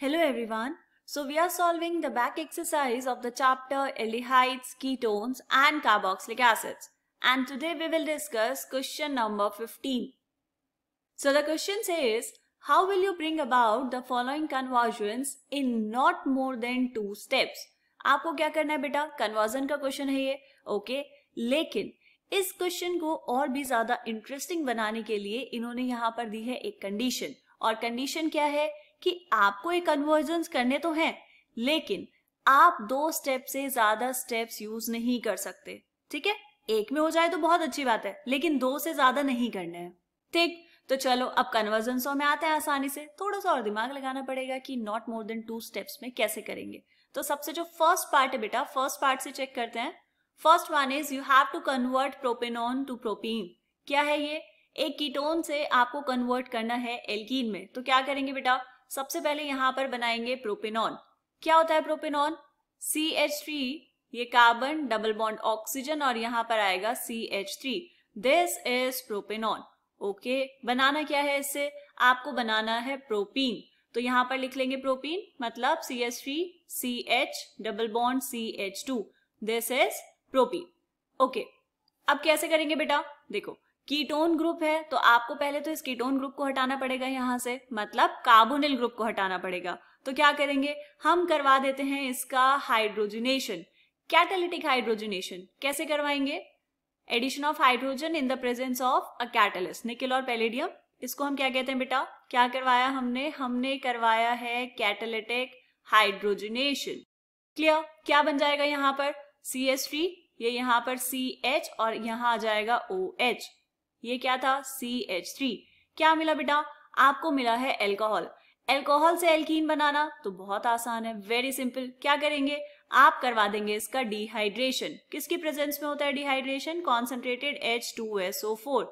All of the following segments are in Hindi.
Hello everyone. So we are solving the back exercise of the chapter aldehydes, ketones and carboxylic acids. And today we will discuss question number 15. So the question says, how will you bring about the following conversions in not more than 2 steps? आपको क्या करना है बेटा? कन्वर्जन का क्वेश्चन है ये, ओके। लेकिन इस क्वेश्चन को और भी ज्यादा इंटरेस्टिंग बनाने के लिए इन्होंने यहाँ पर दी है एक कंडीशन। और कंडीशन क्या है कि आपको ये कन्वर्जन्स करने तो हैं, लेकिन आप 2 स्टेप से ज्यादा स्टेप्स यूज नहीं कर सकते। ठीक है, एक में हो जाए तो बहुत अच्छी बात है, लेकिन 2 से ज्यादा नहीं करने हैं। ठीक, तो चलो अब कन्वर्जन्स में आते हैं आसानी से। थोड़ा सा और दिमाग लगाना पड़ेगा कि नॉट मोर देन 2 स्टेप्स में कैसे करेंगे। तो सबसे जो फर्स्ट पार्ट है बेटा, फर्स्ट पार्ट से चेक करते हैं। First one is you have to convert propanone to propene. क्या है ये? एक कीटोन से आपको कन्वर्ट करना है एल्कीन में। तो क्या करेंगे बेटा? सबसे पहले यहां पर बनाएंगे प्रोपेनॉन। क्या होता है प्रोपेनॉन? CH3, ये कार्बन डबल बॉन्ड ऑक्सीजन और यहां पर आएगा CH3। This is propanone. Okay, बनाना क्या है इससे? आपको बनाना है प्रोपीन। तो यहां पर लिख लेंगे प्रोपीन, मतलब CH3 CH double bond CH2। This is propene. Okay, अब कैसे करेंगे बेटा? देखो, कीटोन ग्रुप है तो आपको पहले तो इस कीटोन ग्रुप को हटाना पड़ेगा यहां से, मतलब कार्बोनिल ग्रुप को हटाना पड़ेगा। तो क्या करेंगे? हम करवा देते हैं इसका हाइड्रोजनेशन, कैटालिटिक हाइड्रोजनेशन। कैसे करवाएंगे? Addition of hydrogen in the presence of a catalyst, nickel और पैलेडियम। इसको हम क्या कहते हैं बेटा? क्या करवाया हमने करवाया है कैटालिटिक हाइड्रोजनेशन। क्लियर? क्या बन जाएगा यहाँ पर? CH3, ये यहाँ पर CH और यहाँ आ जाएगा OH। ये क्या था? CH3। क्या मिला बेटा? आपको मिला है एल्कोहल। एल्कोहल से एल्कीन बनाना तो बहुत आसान है, वेरी सिंपल। क्या करेंगे? आप करवा देंगे इसका डिहाइड्रेशन। किसकी प्रेजेंस में होता है डिहाइड्रेशन? Concentrated H2SO4।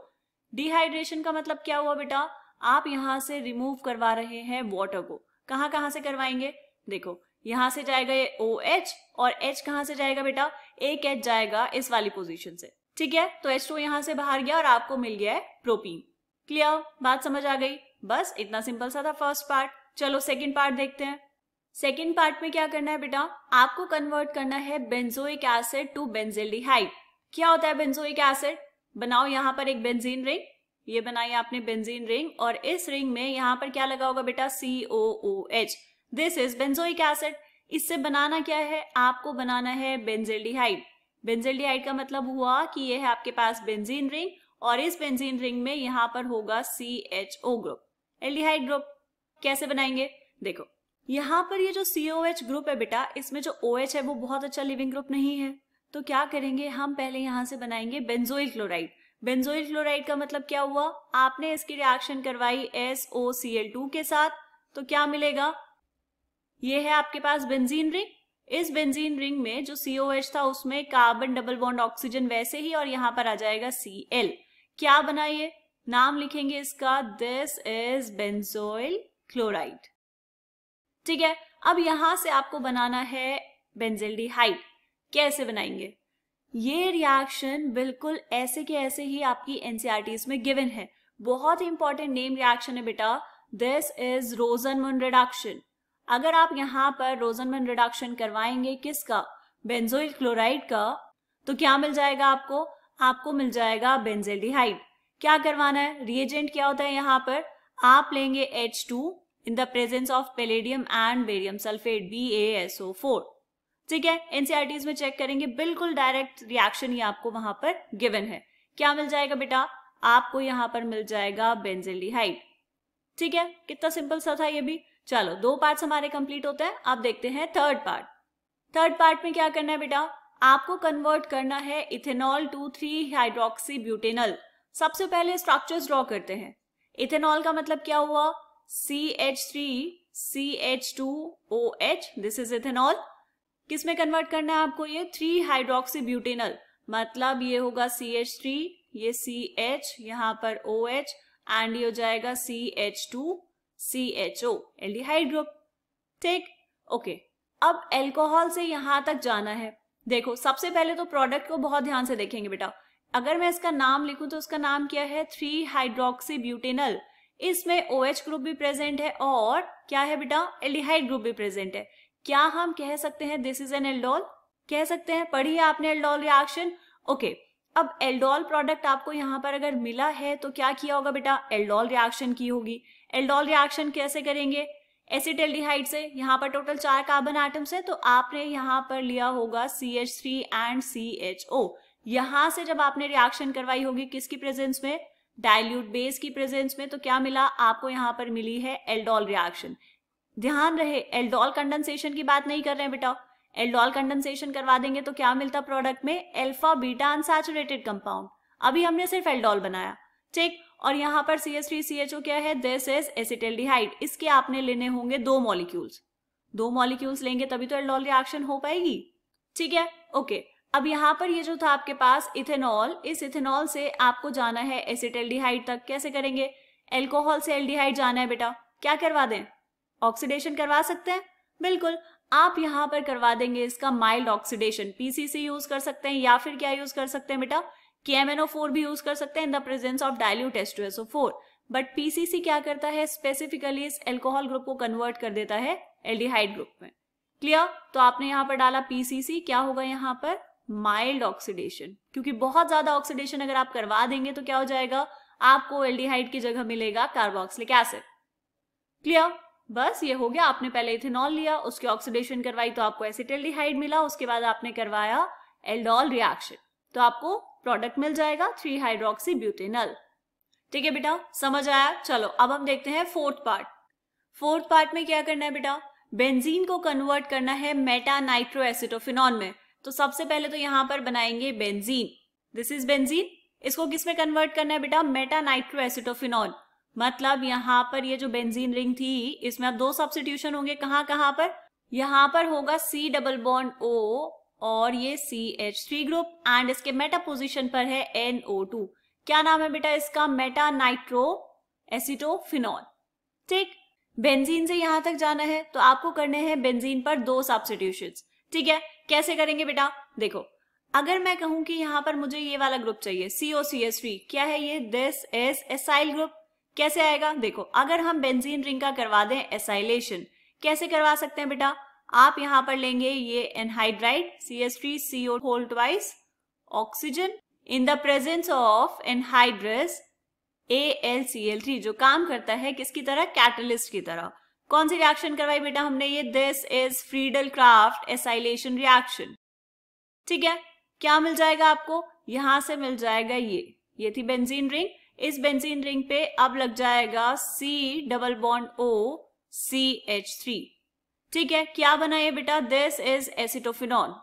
डिहाइड्रेशन का मतलब क्या हुआ बेटा? आप यहां से रिमूव करवा रहे हैं वाटर को। कहां से करवाएंगे? देखो, यहां से जाएगा ये OH और H कहां से जाएगा बेटा? एक H जाएगा इस वाली पोजीशन से। ठीक है, तो H2 यहां से बाहर गया और आपको मिल गया है प्रोपीन। क्लियर? बात समझ आ गई? बस इतना सिंपल सा था फर्स्ट पार्ट। चलो सेकंड पार्ट देखते हैं। सेकंड पार्ट में क्या करना है बेटा? आपको कन्वर्ट करना है बेंजोइक एसिड टू बेंजिल्डिहाइड। क्या होता है बेंजोइक एसिड? बनाओ यहाँ पर एक बेंजीन रिंग। ये बनाई आपने बेंजीन रिंग और इस रिंग में यहाँ पर क्या लगा होगा बेटा? COOH। This is benzoic acid. इससे बनाना क्या है? आपको बनाना है बेंजिल्डिहाइड। बेंजिल्डिहाइड का मतलब हुआ कि ये है आपके पास बेंजीन रिंग और इस बेंजीन रिंग में यहाँ पर होगा CHO ग्रुप, एल्डिहाइड ग्रुप। कैसे बनाएंगे? देखो, यहाँ पर ये जो COH ग्रुप है बेटा, इसमें जो OH है वो बहुत अच्छा लिविंग ग्रुप नहीं है। तो क्या करेंगे? हम पहले यहाँ से बनाएंगे बेंजोइल क्लोराइड। बेंजोइल क्लोराइड का मतलब क्या हुआ? आपने इसकी रिएक्शन करवाई SOCl2 के साथ, तो क्या मिलेगा? ये है आपके पास बेंजीन रिंग। इस बेंजीन रिंग में जो COH था उसमें कार्बन डबल बॉन्ड ऑक्सीजन वैसे ही, और यहां पर आ जाएगा Cl। क्या बना? ये नाम लिखेंगे इसका, दिस इज बेंजोइल क्लोराइड। ठीक है, अब यहां से आपको बनाना है बेंजिल्डिहाइड। कैसे बनाएंगे? ये रिएक्शन बिल्कुल ऐसे के ऐसे ही आपकी NCERTs में गिवन है। बहुत ही इंपॉर्टेंट नेम रिएक्शन है बेटा, दिस इज रोजनमन रिडक्शन। अगर आप यहाँ पर रोजनमन रिडक्शन करवाएंगे किसका? बेंजोइल क्लोराइड का, तो क्या मिल जाएगा आपको? आपको मिल जाएगा बेंजिल्डिहाइड। क्या करवाना है? रिएजेंट क्या होता है यहाँ पर? आप लेंगे H2 in the presence of palladium and barium sulphate BaSO4। ठीक है, NCERTs में चेक करेंगे, बिल्कुल डायरेक्ट रिएक्शन ही आपको वहां पर गिवन है। क्या मिल जाएगा बेटा? आपको यहाँ पर मिल जाएगा बेंजिल्डिहाइड। ठीक है, कितना सिंपल सा था ये भी। चलो, 2 पार्ट्स हमारे कंप्लीट होते हैं। अब देखते हैं थर्ड पार्ट। थर्ड पार्ट में क्या करना है बेटा? आपको कन्वर्ट करना है इथेनॉल टू 3 हाइड्रोक्सी ब्यूटेनॉल। सबसे पहले स्ट्रक्चर्स ड्रॉ करते हैं। इथेनॉल का मतलब क्या हुआ? CH3 CH2OH, this is ethanol. किस में कन्वर्ट करना है आपको? ये 3 हाइड्रोक्सी ब्यूटेनॉल, मतलब ये होगा CH3, ये CH, यहाँ पर OH एंड ये हो जाएगा CH2 CHO, एल्डिहाइड ग्रुप। ठीक, ओके। अब एल्कोहल से यहां तक जाना है। देखो, सबसे पहले तो प्रोडक्ट को बहुत ध्यान से देखेंगे बेटा। अगर मैं इसका नाम लिखूं तो उसका नाम क्या है? 3 हाइड्रोक्सी ब्यूटेनॉल। इसमें OH ग्रुप भी प्रेजेंट है और क्या है बेटा, एल्डिहाइड ग्रुप भी प्रेजेंट है। क्या हम कह सकते हैं दिस इज एन एल्डोल? कह सकते हैं, पढ़िए आपने एल्डोल रिएक्शन। ओके, अब एल्डोल प्रोडक्ट आपको यहाँ पर अगर मिला है तो क्या किया होगा बेटा, एल्डोल रिएक्शन की होगी। एल्डोल रिएक्शन कैसे करेंगे, एसिटाल्डिहाइड से। यहाँ पर टोटल 4 कार्बन एटम्स है, तो आपने यहाँ पर लिया होगा CH3 एंड CHO। यहाँ से जब आपने रिएक्शन करवाई होगी किसकी प्रेजेंस में, डाइल्यूट बेस की प्रेजेंस में, तो क्या मिला आपको, यहाँ पर मिली है एल्डोल रिएक्शन। ध्यान रहे एल्डोल कंडेंसेशन की बात नहीं कर रहे हैं बेटा, एल्डोल कंडेंसेशन करवा देंगे तो क्या मिलता प्रोडक्ट में, अल्फा बीटा अनसैचुरेटेड कंपाउंड। अभी हमने सिर्फ एल्डोल बनाया, ठीक। और यहाँ पर CH3 CHO क्या है, दिस इज एसिटाल्डिहाइड। इसके आपने लेने होंगे 2 मॉलिक्यूल्स, 2 मॉलिक्यूल्स लेंगे तभी तो एल्डोल रिएक्शन हो पाएगी, ठीक है। ओके, अब यहाँ पर ये जो था आपके पास इथेनॉल, इस इथेनॉल से आपको जाना है एसिटाल्डिहाइड तक। कैसे करेंगे, एल्कोहल से एल्डिहाइड जाना है बेटा, क्या करवा दें, ऑक्सीडेशन करवा सकते हैं, बिल्कुल। आप यहाँ पर करवा देंगे इसका माइल्ड ऑक्सीडेशन, PCC यूज कर सकते हैं या फिर क्या यूज कर सकते हैं बेटा, KMNO4 भी यूज कर सकते हैं इन the presence of dilute H2SO4। But PCC क्या करता है, स्पेसिफिकली इस एल्कोहल ग्रुप को कन्वर्ट कर देता है एल्डिहाइड ग्रुप में। क्लियर, तो आपने यहाँ पर डाला PCC, क्या होगा यहाँ पर, माइल्ड ऑक्सीडेशन, क्योंकि बहुत ज्यादा ऑक्सीडेशन अगर आप करवा देंगे तो क्या हो जाएगा, आपको एल्डिहाइड की जगह मिलेगा कार्बोक्सिलिक एसिड। क्लियर, बस ये हो गया। आपने पहले इथेनॉल लिया, उसकी ऑक्सीडेशन करवाई तो आपको एसिटाल्डिहाइड मिला, उसके बाद आपने करवाया एल्डोल रिएक्शन तो आपको प्रोडक्ट मिल जाएगा 3-हाइड्रोक्सी-ब्यूटेनॉल। ठीक है बेटा, समझ आया। चलो अब हम देखते हैं फोर्थ पार्ट। फोर्थ पार्ट में क्या करना है बेटा, बेंजीन को कन्वर्ट करना है मेटा नाइट्रोएसिटोफिनॉन में। तो सबसे पहले तो यहाँ पर बनाएंगे बेंजीन, दिस इज बेंजीन। इसको किस में कन्वर्ट करना है बेटा, मेटा नाइट्रोएसिटोफिनॉन। मतलब यहाँ पर ये जो बेंजीन रिंग थी इसमें अब 2 सब्स्टिट्यूशन होंगे, कहाँ कहाँ पर, यहाँ पर होगा C डबल बॉन्ड O और ये CH3 ग्रुप एंड इसके मेटा पोजीशन पर है NO2। क्या नाम है बेटा इसका, मेटा नाइट्रो एसिटोफिनॉल। ठीक, बेंजीन से यहां तक जाना है तो आपको करने हैं बेंजीन पर 2 सब्स्टिट्यूशंस। ठीक है, कैसे करेंगे बेटा, देखो अगर मैं कहूं कि यहाँ पर मुझे ये वाला ग्रुप चाहिए COCH3, क्या है ये, दिस इज एसाइल ग्रुप। कैसे आएगा, देखो अगर हम बेंजीन रिंग का करवा दें एसाइलेशन, कैसे करवा सकते हैं बेटा, आप यहां पर लेंगे ये anhydride CH3CO whole twice oxygen in the presence of anhydrous AlCl3, जो काम करता है किसकी तरह, कैटलिस्ट की तरह। कौन सी रिएक्शन करवाई बेटा हमने, ये this is Friedel Crafts acylation reaction. ठीक है, क्या मिल जाएगा आपको, यहां से मिल जाएगा ये थी बेंजीन रिंग। इस बेंजीन रिंग पे अब लग जाएगा C double bond O CH3। ठीक है, क्या बना ये बेटा, दिस इज एसिटोफिनॉन।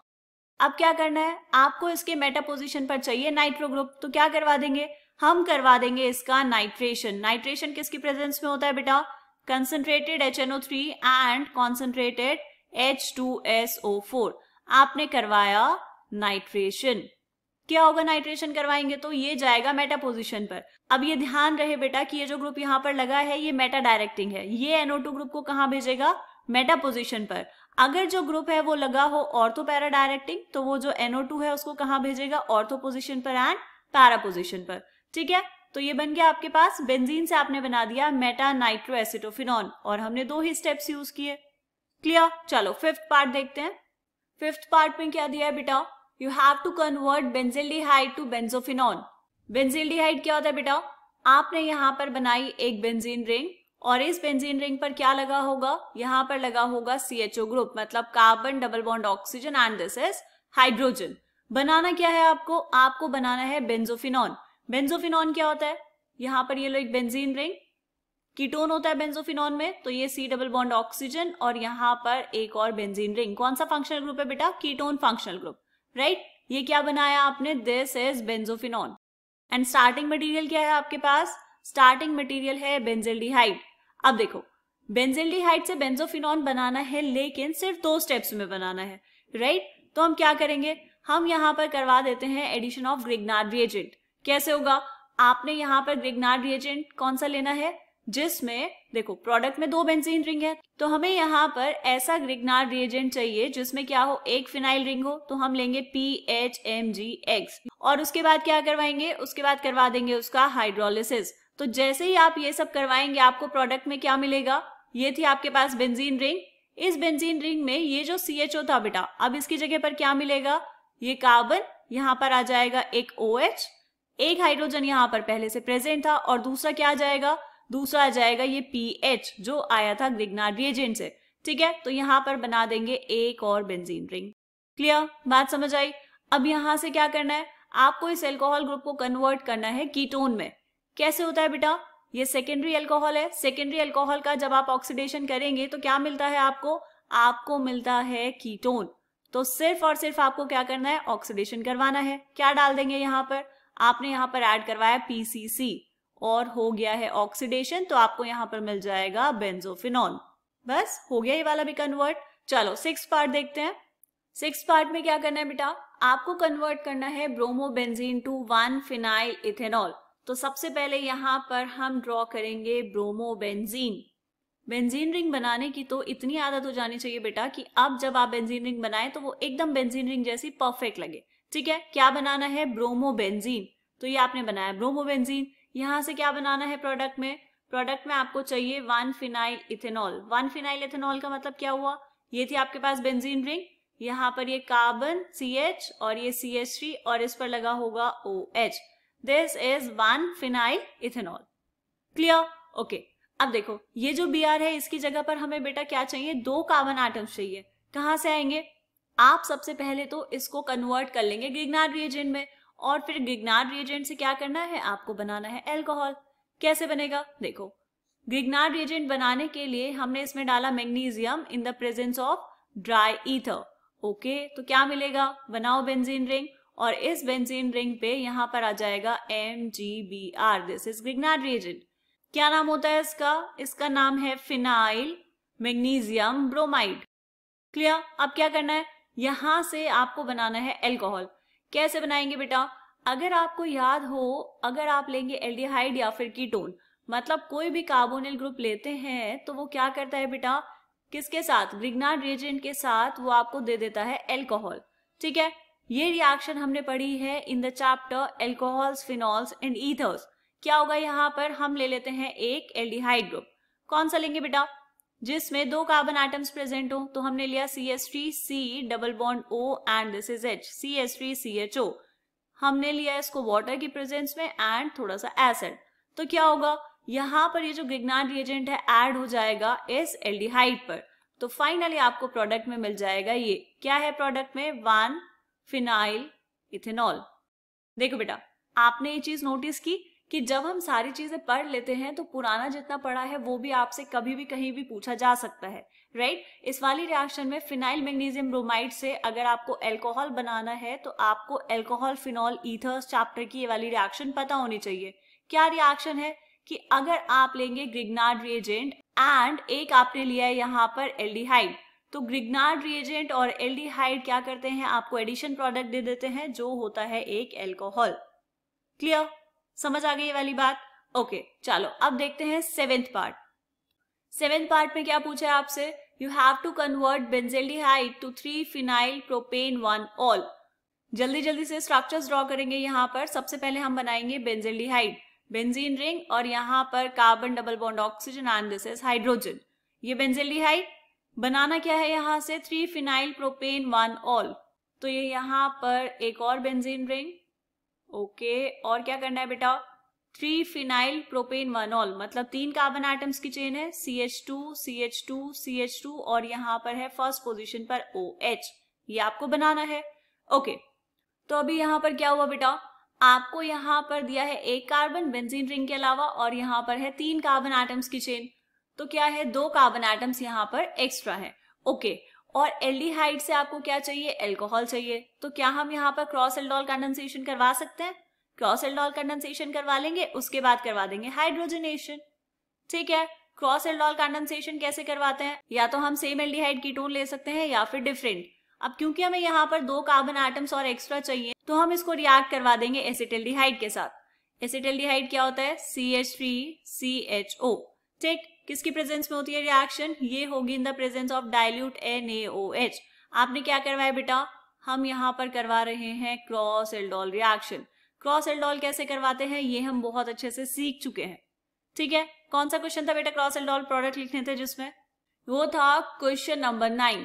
अब क्या करना है, आपको इसके मेटा पोजीशन पर चाहिए नाइट्रो ग्रुप, तो क्या करवा देंगे, हम करवा देंगे इसका नाइट्रेशन। नाइट्रेशन किसकी प्रेजेंस में होता है बेटा, concentrated HNO3 and concentrated H2SO4। आपने करवाया नाइट्रेशन, क्या होगा नाइट्रेशन करवाएंगे तो ये जाएगा मेटा पोजीशन पर। अब ये ध्यान रहे बेटा कि ये जो ग्रुप यहाँ पर लगा है ये मेटा डायरेक्टिंग है, ये NO2 ग्रुप को कहाँ भेजेगा, मेटा पोजीशन पर। अगर जो ग्रुप है वो लगा हो ऑर्थो पैरा डायरेक्टिंग, तो वो जो NO2 है उसको कहाँ भेजेगा, ऑर्थो पोजीशन पर एंड पैरा पोजीशन पर। ठीक है, तो ये बन गया आपके पास, बेंजीन से आपने बना दिया मेटा नाइट्रो एसिटोफिनॉन और हमने 2 ही स्टेप्स यूज किए। क्लियर, चलो फिफ्थ पार्ट देखते हैं। फिफ्थ पार्ट में क्या दिया है बेटा, you have to convert benzaldehyde to benzophenone. Benzaldehyde क्या होता है बेटा, आपने यहाँ पर बनाई एक बेंजीन रिंग और इस बेंजीन रिंग पर क्या लगा होगा, यहाँ पर लगा होगा CHO ग्रुप, मतलब carbon double bond oxygen and this is hydrogen. बनाना क्या है आपको बनाना है बेंजोफिनॉन। बेंजोफिनॉन क्या होता है, यहाँ पर ये लो एक बेंजीन रिंग, कीटोन होता है बेंजोफिनॉन में, तो ये C डबल बॉन्ड ऑक्सीजन और यहाँ पर एक और बेंजीन रिंग। कौन सा फंक्शनल ग्रुप है बेटा, कीटोन फंक्शनल ग्रुप, राइट। ये क्या बनाया आपने, this is benzophenone. And starting material क्या है आपके पास, स्टार्टिंग मटेरियल है बेंजिल्डिहाइड। अब देखो बेंजिल्डिहाइड से बेंजोफिनॉन बनाना है लेकिन सिर्फ 2 स्टेप्स में बनाना है, राइट। तो हम क्या करेंगे, हम यहाँ पर करवा देते हैं एडिशन ऑफ ग्रिग्नार्ड रिएजेंट। कैसे होगा, आपने यहाँ पर ग्रिग्नार्ड रिएजेंट कौन सा लेना है, जिसमें देखो प्रोडक्ट में 2 बेंजीन रिंग है, तो हमें यहाँ पर ऐसा ग्रिग्नार्ड रिएजेंट चाहिए जिसमें क्या हो, एक फिनाइल रिंग हो, तो हम लेंगे PHMgX और उसके बाद क्या करवाएंगे, उसके बाद करवा देंगे उसका हाइड्रोलिसिस। तो जैसे ही आप ये सब करवाएंगे आपको प्रोडक्ट में क्या मिलेगा, ये थी आपके पास बेंजीन रिंग। इस बेंजीन रिंग में ये जो CHO था बेटा, अब इसकी जगह पर क्या मिलेगा, ये कार्बन, यहाँ पर आ जाएगा एक OH, एक हाइड्रोजन यहाँ पर पहले से प्रेजेंट था, और दूसरा क्या आ जाएगा, दूसरा आ जाएगा ये PH जो आया था ग्रिग्नार्ड रिएजेंट से। ठीक है, तो यहाँ पर बना देंगे एक और बेंजीन रिंग। क्लियर, बात समझ आई। अब यहाँ से क्या करना है, आपको इस एल्कोहल ग्रुप को कन्वर्ट करना है कीटोन में। कैसे होता है बेटा, ये सेकेंडरी अल्कोहल है। सेकेंडरी अल्कोहल का जब आप ऑक्सीडेशन करेंगे तो क्या मिलता है आपको मिलता है कीटोन। तो सिर्फ और सिर्फ आपको क्या करना है, ऑक्सीडेशन करवाना है। क्या डाल देंगे यहाँ पर, आपने यहाँ पर ऐड करवाया PCC और हो गया है ऑक्सीडेशन, तो आपको यहाँ पर मिल जाएगा बेंजोफिनॉल। बस हो गया ये वाला भी कन्वर्ट। चलो 6th पार्ट देखते हैं। 6th पार्ट में क्या करना है बेटा, आपको कन्वर्ट करना है ब्रोमोबेंजीन टू 1-फिनाइल इथेनॉल। तो सबसे पहले यहाँ पर हम ड्रॉ करेंगे ब्रोमोबेंजीन। बेंजीन रिंग बनाने की तो इतनी आदत हो जानी चाहिए बेटा कि अब जब आप बेंजीन रिंग बनाएं तो वो एकदम बेंजीन रिंग जैसी परफेक्ट लगे। ठीक है, क्या बनाना है, ब्रोमोबेंजीन। तो ये आपने बनाया ब्रोमोबेंजीन। यहाँ से क्या बनाना है प्रोडक्ट में आपको चाहिए 1-फिनाइल इथेनॉल। 1-फिनाइल इथेनॉल का मतलब क्या हुआ, ये थी आपके पास बेंजीन रिंग, यहाँ पर ये कार्बन CH और ये CH3 और इस पर लगा होगा OH। This is one phenyl ethanol. Clear, okay. अब देखो ये जो Br है इसकी जगह पर हमें बेटा क्या चाहिए, 2 कार्बन एटम्स चाहिए। कहाँ से आएंगे, आप सबसे पहले तो इसको कन्वर्ट कर लेंगे ग्रिग्नार्ड रिएजेंट में, और फिर ग्रिग्नार्ड रिएजेंट से क्या करना है, आपको बनाना है एल्कोहल। कैसे बनेगा, देखो ग्रिग्नार्ड रिएजेंट बनाने के लिए हमने इसमें डाला magnesium in the presence of dry ether. Okay, तो क्या मिलेगा, बनाओ बेंजीन रिंग, और इस बेंजीन रिंग पे यहाँ पर आ जाएगा MgBr। This is Grignard reagent. क्या नाम होता है इसका नाम है फिनाइल मैग्नीशियम ब्रोमाइड। क्लियर, अब क्या करना है, यहां से आपको बनाना है एल्कोहल। कैसे बनाएंगे बेटा, अगर आपको याद हो, अगर आप लेंगे एल्डिहाइड या फिर कीटोन, मतलब कोई भी कार्बोनिल ग्रुप लेते हैं तो वो क्या करता है बेटा, किसके साथ, ग्रिग्नार्ड रिएजेंट के साथ वो आपको दे देता है एल्कोहल। ठीक है, ये रिएक्शन हमने पढ़ी है in the chapter alcohols, phenols and ethers. क्या होगा, यहाँ पर हम ले लेते हैं एक एल्डिहाइड ग्रुप। कौन सा लेंगे बेटा, जिसमें 2 कार्बन एटम्स प्रेजेंट हो। तो हमने लिया CH3C double bond O and this is H, CH3CHO। हमने लिया इसको वाटर की प्रेजेंस में एंड थोड़ा सा एसिड। तो क्या होगा, यहाँ पर ये जो ग्रिग्नार्ड रिएजेंट है ऐड हो जाएगा इस एल्डिहाइड पर। तो फाइनली आपको प्रोडक्ट में मिल जाएगा, ये क्या है प्रोडक्ट में, 1-फिनाइल इथेनॉल। देखो बेटा, आपने ये चीज नोटिस की कि जब हम सारी चीजें पढ़ लेते हैं तो पुराना जितना पढ़ा है वो भी आपसे कभी भी कहीं भी पूछा जा सकता है, राइट। इस वाली रिएक्शन में फिनाइल मैग्नीशियम ब्रोमाइड से अगर आपको एल्कोहल बनाना है तो आपको एल्कोहल फिनॉल ईथर्स चैप्टर की ये वाली रिएक्शन पता होनी चाहिए। क्या रिएक्शन है कि अगर आप लेंगे ग्रिग्नार्ड रिएजेंट एंड एक आपने लिया है यहाँ पर एल्डिहाइड, तो ग्रिग्नार्ड रिएजेंट और एल्डिहाइड क्या करते हैं, आपको एडिशन प्रोडक्ट दे देते हैं जो होता है एक एल्कोहल। क्लियर, समझ आ गई ये वाली बात। ओके, चलो अब देखते हैं 7th पार्ट। 7th पार्ट में क्या पूछा है आपसे, you have to convert benzaldehyde to three phenyl propane one ol. जल्दी से स्ट्रक्चर्स ड्रॉ करेंगे। यहाँ पर सबसे पहले हम बनाएंगे बेंजेल्डिहाइड, बेंजीन रिंग, और यहाँ पर carbon double bond oxygen and this is hydrogen. ये बेंजेल्डिहाइड बनाना क्या है, यहाँ से 3-फिनाइल प्रोपेन 1-ऑल। तो ये यहाँ पर एक और बेंजीन रिंग। ओके, और क्या करना है बेटा, 3-फिनाइल प्रोपेन 1-ऑल, मतलब 3 कार्बन एटम्स की चेन है, CH2 CH2 CH2 और यहाँ पर है फर्स्ट पोजीशन पर OH। ये आपको बनाना है। ओके, तो अभी यहाँ पर क्या हुआ बेटा, आपको यहाँ पर दिया है एक कार्बन बेंजीन रिंग के अलावा, और यहाँ पर है 3 कार्बन एटम्स की चेन। तो क्या है, 2 कार्बन एटम्स यहाँ पर एक्स्ट्रा है। ओके, और एल्डिहाइड से आपको क्या चाहिए, एल्कोहल चाहिए। तो क्या हम यहाँ पर क्रॉस एल्डोल कंडेंसेशन करवा सकते हैं, क्रॉस एल्डोल कंडेंसेशन करवा लेंगे, उसके बाद करवा देंगे हाइड्रोजनेशन। ठीक है, क्रॉस एल्डोल कंडेंसेशन कैसे करवाते हैं, या तो हम सेम एल्डिहाइड कीटोन ले सकते हैं या फिर डिफरेंट। अब क्योंकि हमें यहाँ पर 2 कार्बन एटम्स और एक्स्ट्रा चाहिए तो हम इसको रिएक्ट करवा देंगे एसिटिल्डिहाइड के साथ। एसिटिल्डिहाइड क्या होता है, CH3CHO। ठीक, किसकी प्रेजेंस में होती है रिएक्शन, ये होगी इन the presence of dilute NaOH। आपने क्या करवाया बेटा, हम यहाँ पर करवा रहे हैं cross aldol reaction. Cross aldol कैसे करवाते हैं ये हम बहुत अच्छे से सीख चुके हैं। ठीक है, कौन सा क्वेश्चन था बेटा क्रॉस एल्डोल प्रोडक्ट लिखने थे जिसमें? वो था question number 9,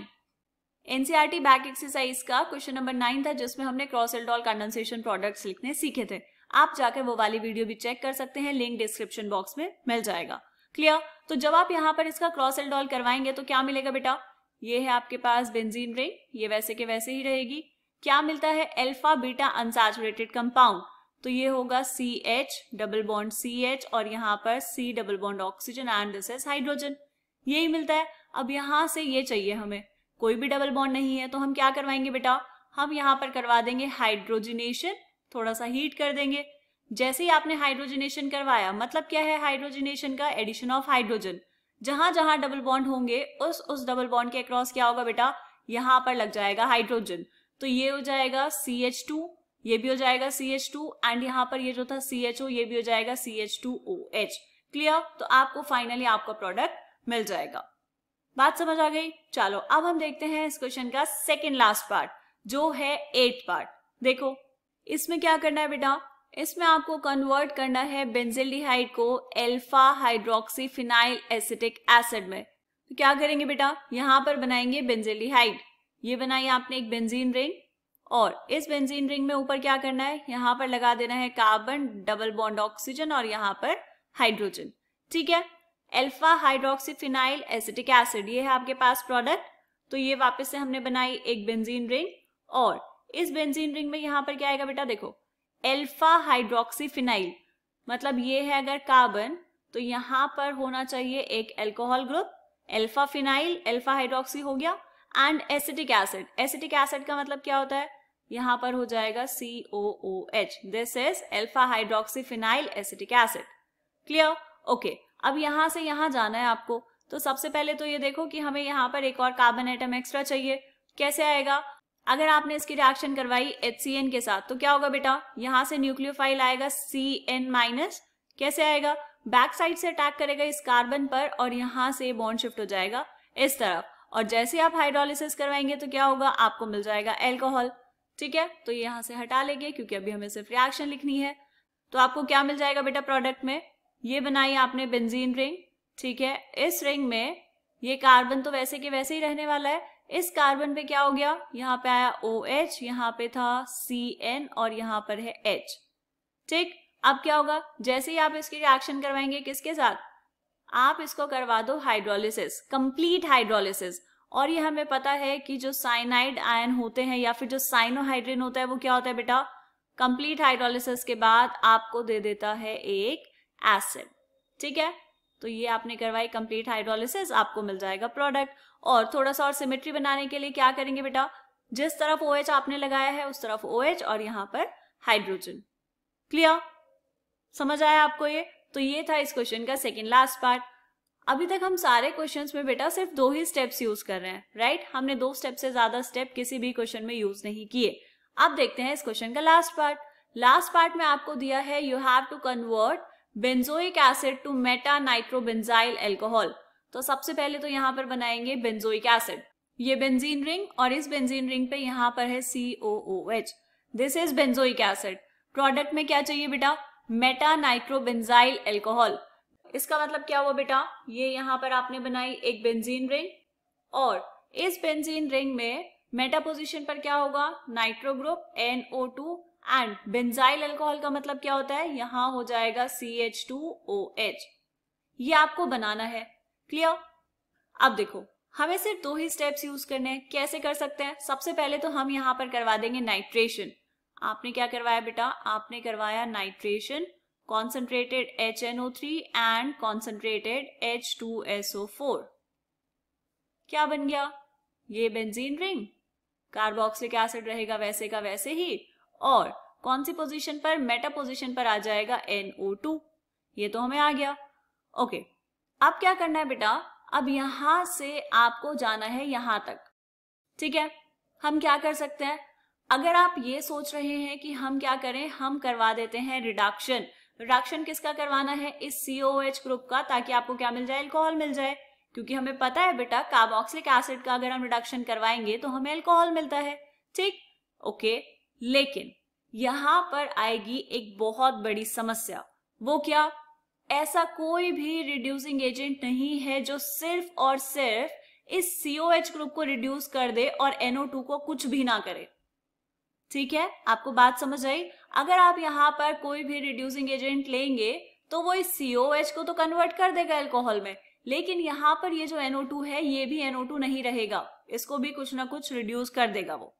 NCERT back exercise का क्वेश्चन नंबर 9 था, जिसमें हमने क्रॉस एल्डोल कंडेंसेशन प्रोडक्ट्स लिखने सीखे थे। आप जाकर वो वाली वीडियो भी चेक कर सकते हैं, लिंक डिस्क्रिप्शन बॉक्स में मिल जाएगा। क्लियर? तो जब आप यहाँ पर इसका क्रॉस एल्डोल करवाएंगे तो क्या मिलेगा बेटा? ये है आपके पास बेंजीन रिंग, ये वैसे के वैसे ही रहेगी। क्या मिलता है? अल्फा बीटा अनसैचुरेटेड कंपाउंड, तो ये होगा CH डबल बॉन्ड CH और यहाँ पर C double bond oxygen and this is hydrogen, यही मिलता है। अब यहाँ से ये चाहिए हमें, कोई भी डबल बॉन्ड नहीं है, तो हम क्या करवाएंगे बेटा? हम यहाँ पर करवा देंगे हाइड्रोजनेशन, थोड़ा सा हीट कर देंगे। जैसे ही आपने हाइड्रोजनेशन करवाया, मतलब क्या है हाइड्रोजनेशन का? Addition of hydrogen. जहां जहां डबल बॉन्ड होंगे उस डबल बॉन्ड के अक्रॉस क्या होगा बेटा? यहाँ पर लग जाएगा हाइड्रोजन, तो ये हो जाएगा CH2, ये भी हो जाएगा CH2 एंड यहाँ पर ये जो था CHO, ये भी हो जाएगा CH2OH। क्लियर? तो आपको फाइनली आपका प्रोडक्ट मिल जाएगा। बात समझ आ गई? चलो अब हम देखते हैं इस क्वेश्चन का सेकेंड लास्ट पार्ट, जो है 8th पार्ट। देखो इसमें क्या करना है बेटा? इसमें आपको कन्वर्ट करना है बेंजिल्डिहाइड को alpha hydroxy phenyl acetic acid में। तो क्या करेंगे बेटा? यहाँ पर बनाएंगे बेंजिल्डिहाइड, ये बनाई आपने एक बेंजीन रिंग, और इस बेंजीन रिंग में ऊपर क्या करना है? यहाँ पर लगा देना है कार्बन डबल बॉन्ड ऑक्सीजन और यहाँ पर हाइड्रोजन। ठीक है, alpha hydroxy phenyl acetic acid, ये है आपके पास प्रोडक्ट। तो ये वापस से हमने बनाई एक बेंजीन रिंग, और इस बेंजीन रिंग में यहाँ पर क्या आएगा बेटा? देखो अल्फा हाइड्रोक्सी फिनाइल, मतलब ये है अगर कार्बन, तो यहाँ पर होना चाहिए एक alcohol group, alpha phenyl alpha hydroxy हो गया, and acetic acid, acetic acid का मतलब क्या होता है? यहाँ पर हो जाएगा COOH, this is alpha hydroxy phenyl acetic acid. Clear? Okay, अब यहाँ से यहाँ जाना है आपको, तो सबसे पहले तो ये देखो कि हमें यहाँ पर एक और कार्बन एटम एक्स्ट्रा चाहिए। कैसे आएगा? अगर आपने इसकी रिएक्शन करवाई HCN के साथ तो क्या होगा बेटा? यहाँ से न्यूक्लियोफाइल आएगा CN-, कैसे आएगा? बैक साइड से अटैक करेगा इस कार्बन पर और यहाँ से बॉन्ड शिफ्ट हो जाएगा इस तरफ, और जैसे आप हाइड्रोलिसिस करवाएंगे तो क्या होगा? आपको मिल जाएगा अल्कोहल। ठीक है, तो यहाँ से हटा लेंगे क्योंकि अभी हमें सिर्फ रिएक्शन लिखनी है। तो आपको क्या मिल जाएगा बेटा प्रोडक्ट में? ये बनाई आपने बेंजीन रिंग, ठीक है, इस रिंग में ये कार्बन तो वैसे के वैसे ही रहने वाला है, इस कार्बन पे क्या हो गया? यहाँ पे आया OH, यहाँ पे था CN और यहाँ पर है H। ठीक, अब क्या होगा? जैसे ही आप इसकी रिएक्शन करवाएंगे किसके साथ? आप इसको करवा दो हाइड्रोलिसिस, कंप्लीट हाइड्रोलिसिस। और ये हमें पता है कि जो साइनाइड आयन होते हैं या फिर जो साइनोहाइड्रिन होता है वो क्या होता है बेटा? कंप्लीट हाइड्रोलिसिस के बाद आपको दे देता है एक एसिड। ठीक है, तो ये आपने करवाई कंप्लीट हाइड्रोलिसिस, आपको मिल जाएगा प्रोडक्ट। और थोड़ा सा और सिमेट्री बनाने के लिए क्या करेंगे बेटा? जिस तरफ OH आपने लगाया है उस तरफ OH और यहाँ पर हाइड्रोजन। क्लियर? समझ आया आपको ये? तो ये था इस क्वेश्चन का सेकेंड लास्ट पार्ट। अभी तक हम सारे क्वेश्चंस में बेटा सिर्फ 2 ही स्टेप्स यूज कर रहे हैं, राइट? हमने 2 स्टेप से ज्यादा स्टेप किसी भी क्वेश्चन में यूज नहीं किए। अब देखते हैं इस क्वेश्चन का लास्ट पार्ट। लास्ट पार्ट में आपको दिया है you have to convert benzoic acid to meta nitrobenzyl alcohol. तो सबसे पहले तो यहाँ पर बनाएंगे बेंजोइक एसिड, ये बेंजीन रिंग और इस बेंजीन रिंग पे यहाँ पर है COOH, this is benzoic acid. Product में क्या चाहिए बेटा? Meta nitrobenzyl alcohol. इसका मतलब क्या हुआ बेटा? ये यहाँ पर आपने बनाई एक बेंजीन रिंग, और इस बेंजीन रिंग में मेटा पोजीशन पर क्या होगा? Nitro group NO2, and benzyl alcohol का मतलब क्या होता है? यहाँ हो जाएगा CH2OH। ये आपको बनाना है। क्लियर? अब देखो हमें सिर्फ 2 ही स्टेप्स यूज करने हैं। कैसे कर सकते हैं? सबसे पहले तो हम यहाँ पर करवा देंगे नाइट्रेशन। आपने क्या करवाया बेटा? आपने करवाया nitration, concentrated HNO3 and concentrated H2SO4। क्या बन गया? ये बेंजीन रिंग, कार्बोक्सिलिक एसिड रहेगा वैसे का वैसे ही, और कौन सी पोजीशन पर? मेटा पोजीशन पर आ जाएगा NO2। ये तो हमें आ गया। ओके, अब क्या करना है बेटा? अब यहां से आपको जाना है यहां तक। ठीक है, हम क्या कर सकते हैं? अगर आप ये सोच रहे हैं कि हम क्या करें, हम करवा देते हैं रिडक्शन। रिडक्शन किसका करवाना है? इस COOH ग्रुप का, ताकि आपको क्या मिल जाए? अल्कोहल मिल जाए। क्योंकि हमें पता है बेटा कार्बोक्सिलिक एसिड का अगर हम रिडक्शन करवाएंगे तो हमें अल्कोहल मिलता है। ठीक, ओके, लेकिन यहां पर आएगी एक बहुत बड़ी समस्या। वो क्या? ऐसा कोई भी रिड्यूसिंग एजेंट नहीं है जो सिर्फ और सिर्फ इस COH ग्रुप को रिड्यूस कर दे और NO2 को कुछ भी ना करे। ठीक है, आपको बात समझ आई? अगर आप यहाँ पर कोई भी रिड्यूसिंग एजेंट लेंगे तो वो इस COH को तो कन्वर्ट कर देगा अल्कोहल में, लेकिन यहाँ पर ये जो NO2 है ये भी NO2 नहीं रहेगा, इसको भी कुछ ना कुछ रिड्यूस कर देगा वो।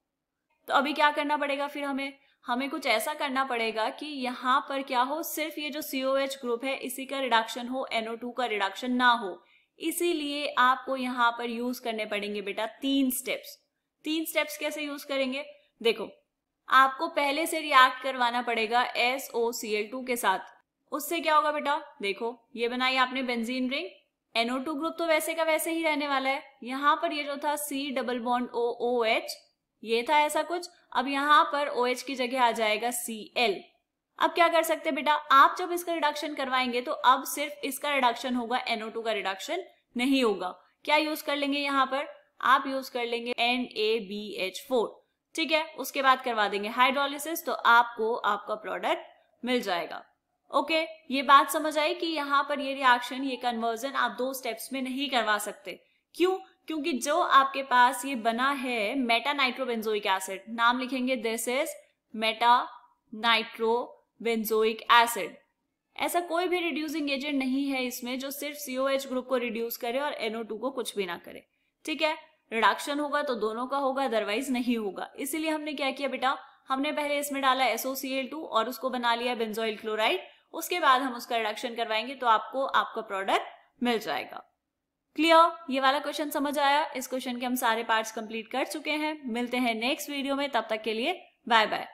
तो अभी क्या करना पड़ेगा फिर हमें कुछ ऐसा करना पड़ेगा कि यहाँ पर क्या हो, सिर्फ ये जो COH ग्रुप है इसी का रिडक्शन हो, NO2 का रिडक्शन ना हो। इसीलिए आपको यहाँ पर यूज करने पड़ेंगे बेटा 3 स्टेप्स। 3 स्टेप्स कैसे यूज करेंगे? देखो, आपको पहले से रिएक्ट करवाना पड़ेगा SOCl2 के साथ। उससे क्या होगा बेटा? देखो, ये बनाई आपने बेंजीन रिंग, NO2 ग्रुप तो वैसे का वैसे ही रहने वाला है। यहाँ पर ये जो था C डबल बॉन्ड OH, ये था ऐसा कुछ। अब यहाँ पर OH की जगह आ जाएगा Cl। अब क्या कर सकते हैं बेटा, आप जब इसका रिडक्शन करवाएंगे तो अब सिर्फ इसका रिडक्शन होगा, NO2 का रिडक्शन नहीं होगा। क्या यूज कर लेंगे यहाँ पर? आप यूज कर लेंगे NaBH4। ठीक है, उसके बाद करवा देंगे हाइड्रोलिसिस, तो आपको आपका प्रोडक्ट मिल जाएगा। ओके, ये बात समझ आई कि यहाँ पर ये रिएक्शन, ये कन्वर्जन आप 2 स्टेप्स में नहीं करवा सकते। क्यों? क्योंकि जो आपके पास ये बना है मेटा नाइट्रोबेंजोइक एसिड, नाम लिखेंगे this is Meta nitrobenzoic acid. ऐसा कोई भी रिड्यूसिंग एजेंट नहीं है इसमें जो सिर्फ COH ग्रुप को रिड्यूस करे और NO2 को कुछ भी ना करे। ठीक है, रिडक्शन होगा तो दोनों का होगा, अदरवाइज नहीं होगा। इसीलिए हमने क्या किया बेटा, हमने पहले इसमें डाला SOCl2 और उसको बना लिया बेंजोइल क्लोराइड। उसके बाद हम उसका रिडक्शन करवाएंगे तो आपको आपका प्रोडक्ट मिल जाएगा। क्लियर? ये वाला क्वेश्चन समझ आया? इस क्वेश्चन के हम सारे पार्ट्स कंप्लीट कर चुके हैं। मिलते हैं नेक्स्ट वीडियो में, तब तक के लिए बाय बाय।